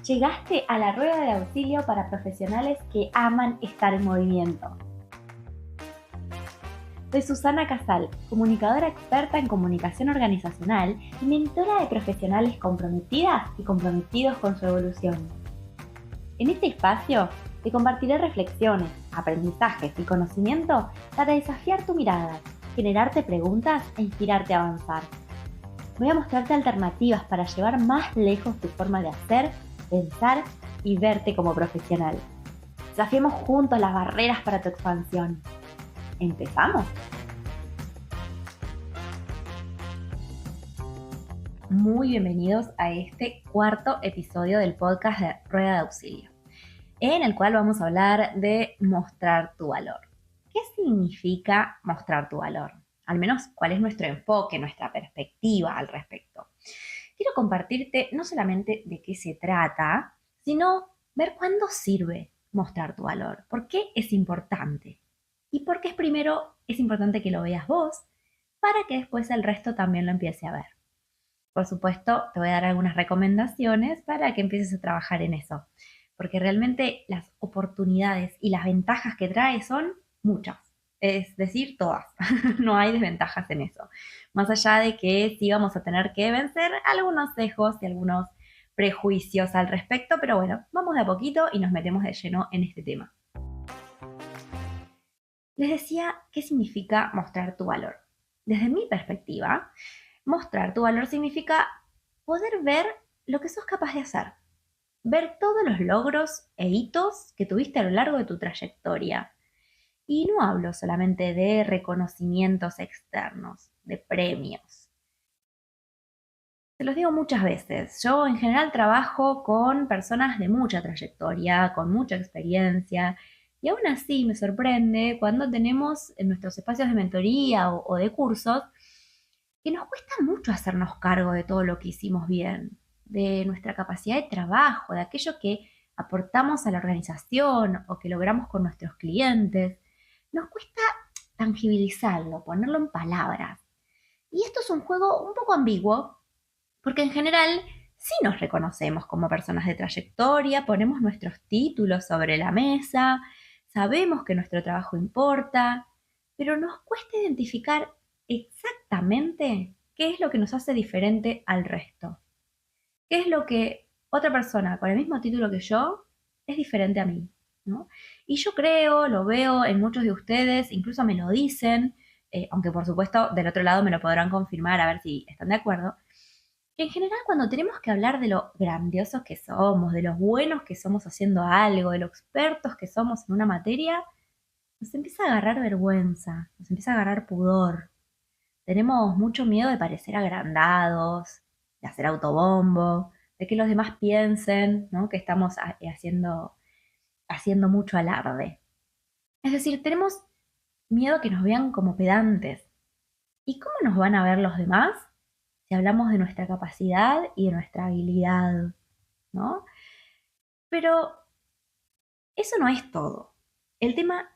Llegaste a la rueda de auxilio para profesionales que aman estar en movimiento. Soy Susana Casal, comunicadora experta en comunicación organizacional y mentora de profesionales comprometidas y comprometidos con su evolución. En este espacio te compartiré reflexiones, aprendizajes y conocimiento para desafiar tu mirada, generarte preguntas e inspirarte a avanzar. Voy a mostrarte alternativas para llevar más lejos tu forma de hacer, pensar y verte como profesional. Desafiemos juntos las barreras para tu expansión. ¿Empezamos? Muy bienvenidos a este cuarto episodio del podcast de Rueda de Auxilio, en el cual vamos a hablar de mostrar tu valor. ¿Qué significa mostrar tu valor? Al menos, ¿cuál es nuestro enfoque, nuestra perspectiva al respecto? Quiero compartirte no solamente de qué se trata, sino ver cuándo sirve mostrar tu valor, por qué es importante y por qué es importante que lo veas vos para que después el resto también lo empiece a ver. Por supuesto, te voy a dar algunas recomendaciones para que empieces a trabajar en eso, porque realmente las oportunidades y las ventajas que trae son muchas, es decir, todas. No hay desventajas en eso. Más allá de que sí vamos a tener que vencer algunos sesgos y algunos prejuicios al respecto, pero bueno, vamos de a poquito y nos metemos de lleno en este tema. Les decía, ¿qué significa mostrar tu valor? Desde mi perspectiva, mostrar tu valor significa poder ver lo que sos capaz de hacer, ver todos los logros e hitos que tuviste a lo largo de tu trayectoria. Y no hablo solamente de reconocimientos externos, de premios. Te los digo muchas veces. Yo en general trabajo con personas de mucha trayectoria, con mucha experiencia, y aún así me sorprende cuando tenemos en nuestros espacios de mentoría o de cursos que nos cuesta mucho hacernos cargo de todo lo que hicimos bien, de nuestra capacidad de trabajo, de aquello que aportamos a la organización o que logramos con nuestros clientes. Nos cuesta tangibilizarlo, ponerlo en palabras. Y esto es un juego un poco ambiguo, porque en general sí nos reconocemos como personas de trayectoria, ponemos nuestros títulos sobre la mesa, sabemos que nuestro trabajo importa, pero nos cuesta identificar exactamente qué es lo que nos hace diferente al resto. ¿Qué es lo que otra persona con el mismo título que yo es diferente a mí? ¿No? Y yo creo, lo veo en muchos de ustedes, incluso me lo dicen, aunque por supuesto del otro lado me lo podrán confirmar a ver si están de acuerdo, que en general cuando tenemos que hablar de lo grandiosos que somos, de los buenos que somos haciendo algo, de lo expertos que somos en una materia, nos empieza a agarrar vergüenza, nos empieza a agarrar pudor. Tenemos mucho miedo de parecer agrandados, de hacer autobombo, de que los demás piensen, ¿no?, que estamos haciendo mucho alarde. Es decir, tenemos miedo a que nos vean como pedantes. ¿Y cómo nos van a ver los demás si hablamos de nuestra capacidad y de nuestra habilidad, ¿no? Pero eso no es todo. El tema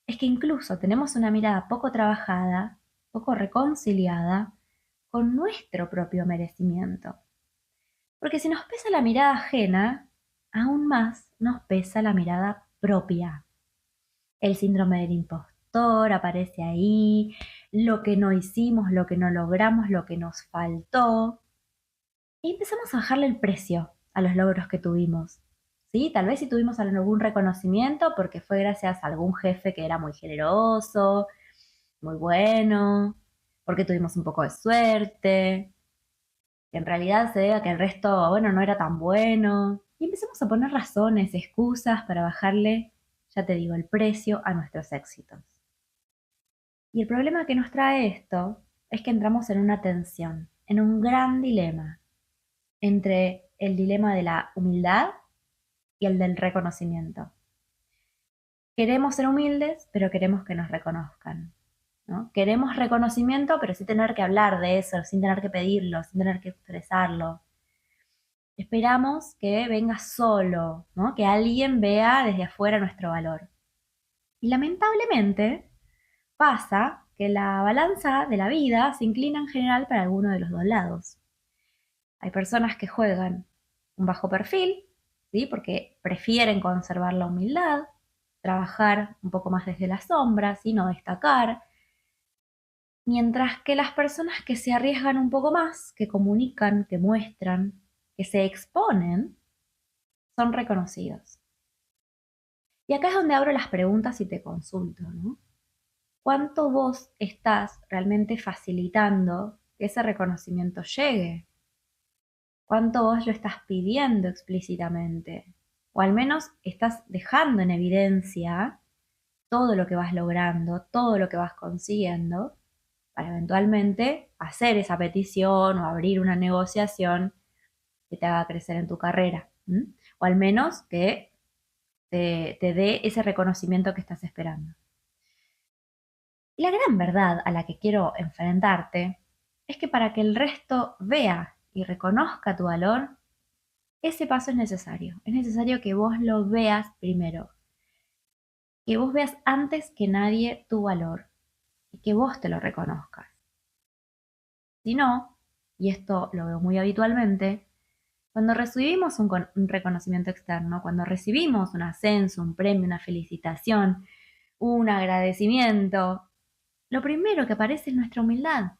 es que incluso tenemos una mirada poco trabajada, poco reconciliada con nuestro propio merecimiento. Porque si nos pesa la mirada ajena, aún más nos pesa la mirada propia. El síndrome del impostor aparece ahí, lo que no hicimos, lo que no logramos, lo que nos faltó. Y empezamos a bajarle el precio a los logros que tuvimos. ¿Sí? Tal vez si tuvimos algún reconocimiento porque fue gracias a algún jefe que era muy generoso, muy bueno, porque tuvimos un poco de suerte, que en realidad se debe a que el resto, bueno, no era tan bueno. Y empezamos a poner razones, excusas para bajarle, ya te digo, el precio a nuestros éxitos. Y el problema que nos trae esto es que entramos en una tensión, en un gran dilema, entre el dilema de la humildad y el del reconocimiento. Queremos ser humildes, pero queremos que nos reconozcan, ¿no? Queremos reconocimiento, pero sin tener que hablar de eso, sin tener que pedirlo, sin tener que expresarlo. Esperamos que venga solo, ¿no?, que alguien vea desde afuera nuestro valor. Y lamentablemente pasa que la balanza de la vida se inclina en general para alguno de los dos lados. Hay personas que juegan un bajo perfil ¿sí? Porque prefieren conservar la humildad, trabajar un poco más desde las sombras y no destacar, mientras que las personas que se arriesgan un poco más, que comunican, que muestran, que se exponen, son reconocidos. Y acá es donde abro las preguntas y te consulto, ¿no? ¿Cuánto vos estás realmente facilitando que ese reconocimiento llegue? ¿Cuánto vos lo estás pidiendo explícitamente? O al menos estás dejando en evidencia todo lo que vas logrando, todo lo que vas consiguiendo, para eventualmente hacer esa petición o abrir una negociación que te haga crecer en tu carrera. ¿M? O al menos que te dé ese reconocimiento que estás esperando. Y la gran verdad a la que quiero enfrentarte es que para que el resto vea y reconozca tu valor, ese paso es necesario. Es necesario que vos lo veas primero, que vos veas antes que nadie tu valor y que vos te lo reconozcas. Si no, y esto lo veo muy habitualmente, cuando recibimos un reconocimiento externo, cuando recibimos un ascenso, un premio, una felicitación, un agradecimiento, lo primero que aparece es nuestra humildad.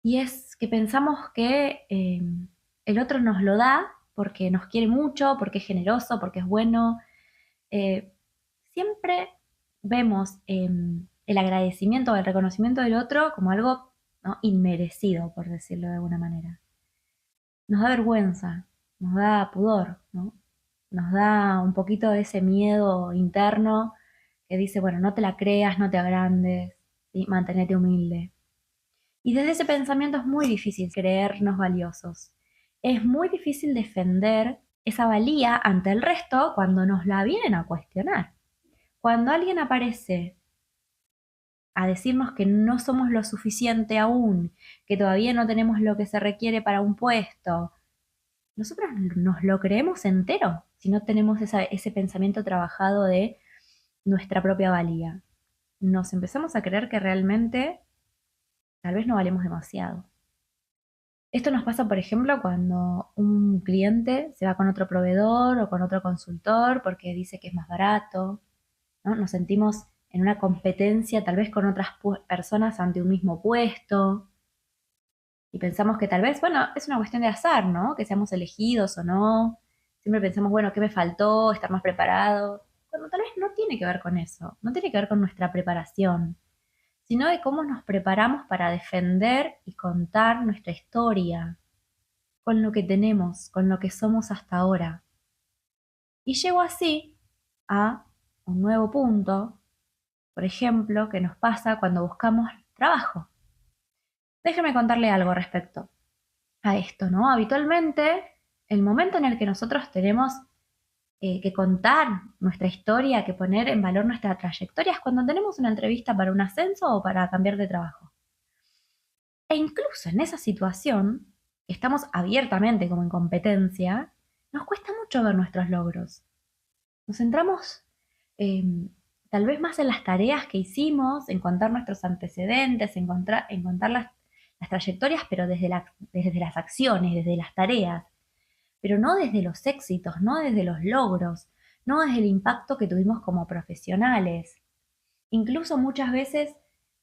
Y es que pensamos que el otro nos lo da porque nos quiere mucho, porque es generoso, porque es bueno. Eh, Siempre vemos el agradecimiento o el reconocimiento del otro como algo, ¿no?, inmerecido, por decirlo de alguna manera. Nos da vergüenza, nos da pudor, ¿no? Nos da un poquito de ese miedo interno que dice, bueno, no te la creas, no te agrandes, ¿sí? Mantenete humilde. Y desde ese pensamiento es muy difícil creernos valiosos. Es muy difícil defender esa valía ante el resto cuando nos la vienen a cuestionar. Cuando alguien aparece a decirnos que no somos lo suficiente aún, que todavía no tenemos lo que se requiere para un puesto, nosotros nos lo creemos entero si no tenemos ese pensamiento trabajado de nuestra propia valía. Nos empezamos a creer que realmente tal vez no valemos demasiado. Esto nos pasa, por ejemplo, cuando un cliente se va con otro proveedor o con otro consultor porque dice que es más barato, ¿no? Nos sentimos en una competencia tal vez con otras personas ante un mismo puesto y pensamos que tal vez, bueno, es una cuestión de azar, ¿no? Que seamos elegidos o no. Siempre pensamos, bueno, ¿qué me faltó? Estar más preparado. Cuando tal vez no tiene que ver con eso, no tiene que ver con nuestra preparación, sino de cómo nos preparamos para defender y contar nuestra historia, con lo que tenemos, con lo que somos hasta ahora. Y llego así a un nuevo punto, por ejemplo, que nos pasa cuando buscamos trabajo. Déjeme contarle algo respecto a esto, ¿no? Habitualmente, el momento en el que nosotros tenemos que contar nuestra historia, que poner en valor nuestra trayectoria, es cuando tenemos una entrevista para un ascenso o para cambiar de trabajo. E incluso en esa situación, estamos abiertamente como en competencia, nos cuesta mucho ver nuestros logros. Nos centramos eh, tal vez más en las tareas que hicimos, en contar nuestros antecedentes, en contar las trayectorias, pero desde las acciones, desde las tareas, pero no desde los éxitos, no desde los logros, no desde el impacto que tuvimos como profesionales. Incluso muchas veces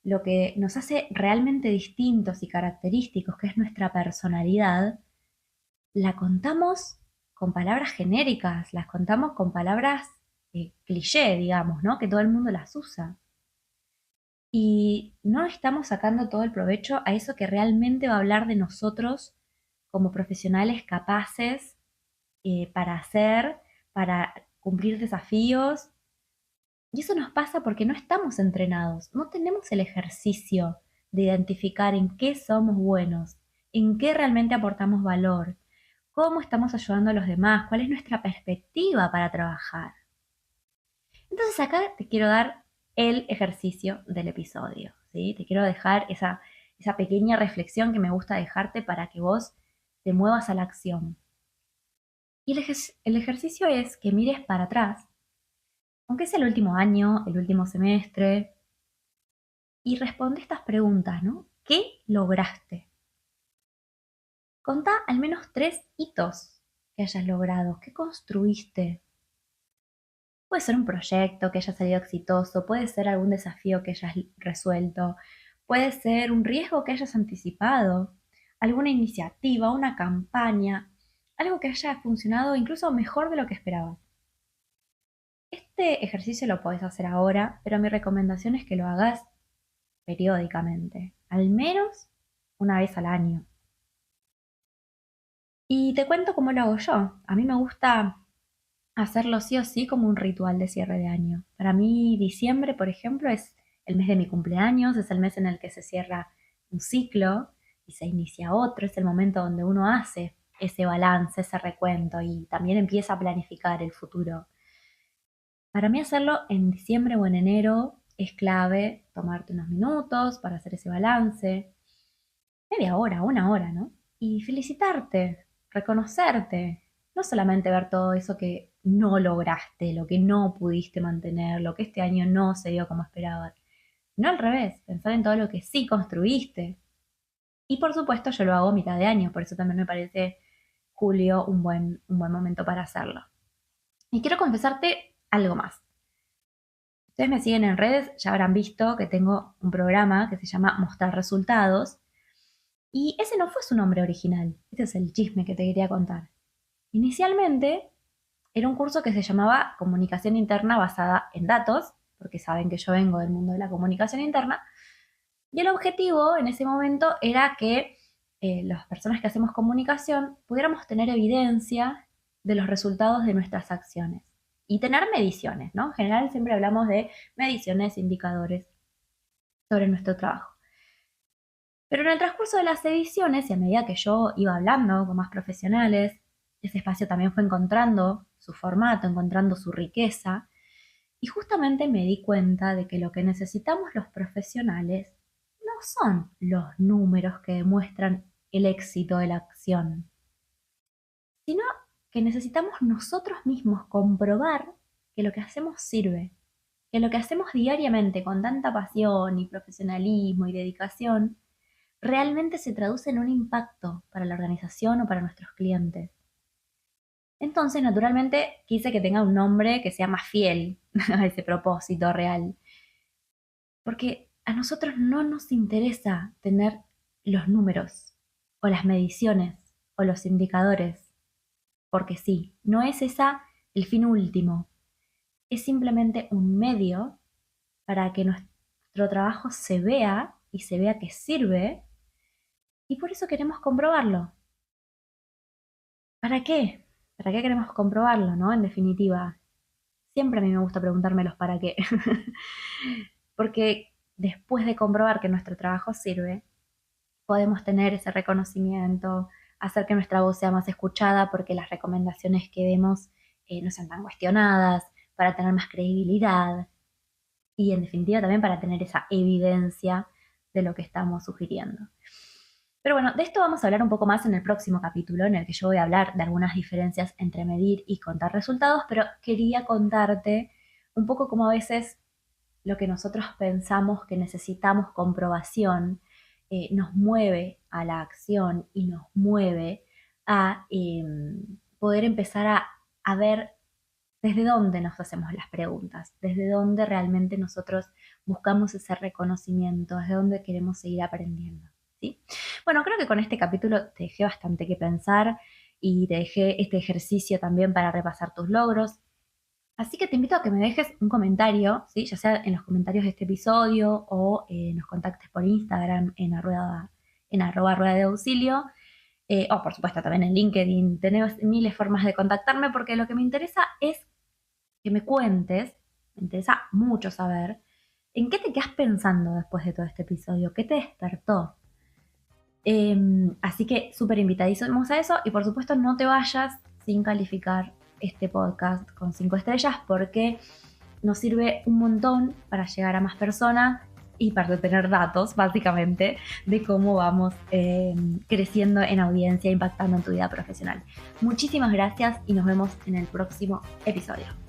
lo que nos hace realmente distintos y característicos, que es nuestra personalidad, la contamos con palabras genéricas, las contamos con palabras cliché, digamos, ¿no? Que todo el mundo las usa. Y no estamos sacando todo el provecho a eso que realmente va a hablar de nosotros como profesionales capaces para hacer, para cumplir desafíos. Y eso nos pasa porque no estamos entrenados, no tenemos el ejercicio de identificar en qué somos buenos, en qué realmente aportamos valor, cómo estamos ayudando a los demás, cuál es nuestra perspectiva para trabajar. Entonces acá te quiero dar el ejercicio del episodio, ¿sí? Te quiero dejar esa pequeña reflexión que me gusta dejarte para que vos te muevas a la acción. Y el ejercicio es que mires para atrás, aunque sea el último año, el último semestre, y responde estas preguntas, ¿no? ¿Qué lograste? Contá al menos 3 hitos que hayas logrado, qué construiste. Puede ser un proyecto que haya salido exitoso, puede ser algún desafío que hayas resuelto, puede ser un riesgo que hayas anticipado, alguna iniciativa, una campaña, algo que haya funcionado incluso mejor de lo que esperabas. Este ejercicio lo podés hacer ahora, pero mi recomendación es que lo hagas periódicamente, al menos una vez al año. Y te cuento cómo lo hago yo. A mí me gusta hacerlo sí o sí como un ritual de cierre de año. Para mí, diciembre, por ejemplo, es el mes de mi cumpleaños, es el mes en el que se cierra un ciclo y se inicia otro, es el momento donde uno hace ese balance, ese recuento y también empieza a planificar el futuro. Para mí hacerlo en diciembre o en enero es clave tomarte unos minutos para hacer ese balance, media hora, una hora, ¿no? Y felicitarte, reconocerte, no solamente ver todo eso que no lograste, lo que no pudiste mantener, lo que este año no se dio como esperabas, no al revés, pensar en todo lo que sí construiste. Y por supuesto yo lo hago a mitad de año, por eso también me parece julio un buen momento para hacerlo. Y quiero confesarte algo más. Ustedes me siguen en redes, ya habrán visto que tengo un programa que se llama Mostrar Resultados. Y ese no fue su nombre original. Este es el chisme que te quería contar. Inicialmente era un curso que se llamaba Comunicación Interna basada en datos, porque saben que yo vengo del mundo de la comunicación interna. Y el objetivo en ese momento era que las personas que hacemos comunicación pudiéramos tener evidencia de los resultados de nuestras acciones y tener mediciones, ¿no? En general siempre hablamos de mediciones, indicadores sobre nuestro trabajo. Pero en el transcurso de las ediciones y a medida que yo iba hablando con más profesionales, ese espacio también fue encontrando su formato, encontrando su riqueza, y justamente me di cuenta de que lo que necesitamos los profesionales no son los números que demuestran el éxito de la acción, sino que necesitamos nosotros mismos comprobar que lo que hacemos sirve, que lo que hacemos diariamente con tanta pasión y profesionalismo y dedicación realmente se traduce en un impacto para la organización o para nuestros clientes. Entonces, naturalmente, quise que tenga un nombre que sea más fiel a ese propósito real. Porque a nosotros no nos interesa tener los números o las mediciones o los indicadores. Porque sí, no es esa el fin último. Es simplemente un medio para que nuestro trabajo se vea y se vea que sirve. Y por eso queremos comprobarlo. ¿Para qué? ¿Para qué queremos comprobarlo, no? En definitiva, siempre a mí me gusta preguntarme los para qué. Porque después de comprobar que nuestro trabajo sirve, podemos tener ese reconocimiento, hacer que nuestra voz sea más escuchada porque las recomendaciones que demos no sean tan cuestionadas, para tener más credibilidad y en definitiva también para tener esa evidencia de lo que estamos sugiriendo. Pero bueno, de esto vamos a hablar un poco más en el próximo capítulo, en el que yo voy a hablar de algunas diferencias entre medir y contar resultados, pero quería contarte un poco cómo a veces lo que nosotros pensamos que necesitamos comprobación nos mueve a la acción y nos mueve a poder empezar a ver desde dónde nos hacemos las preguntas, desde dónde realmente nosotros buscamos ese reconocimiento, desde dónde queremos seguir aprendiendo. ¿Sí? Bueno, creo que con este capítulo te dejé bastante que pensar y te dejé este ejercicio también para repasar tus logros. Así que te invito a que me dejes un comentario, ¿sí? Ya sea en los comentarios de este episodio o nos contactes por Instagram en @rueda de auxilio. O por supuesto también en LinkedIn. Tenés miles de formas de contactarme porque lo que me interesa es que me cuentes, me interesa mucho saber, en qué te quedas pensando después de todo este episodio, qué te despertó. Así que súper invitadísimos a eso y por supuesto no te vayas sin calificar este podcast con 5 estrellas porque nos sirve un montón para llegar a más personas y para tener datos básicamente de cómo vamos creciendo en audiencia, impactando en tu vida profesional. Muchísimas gracias y nos vemos en el próximo episodio.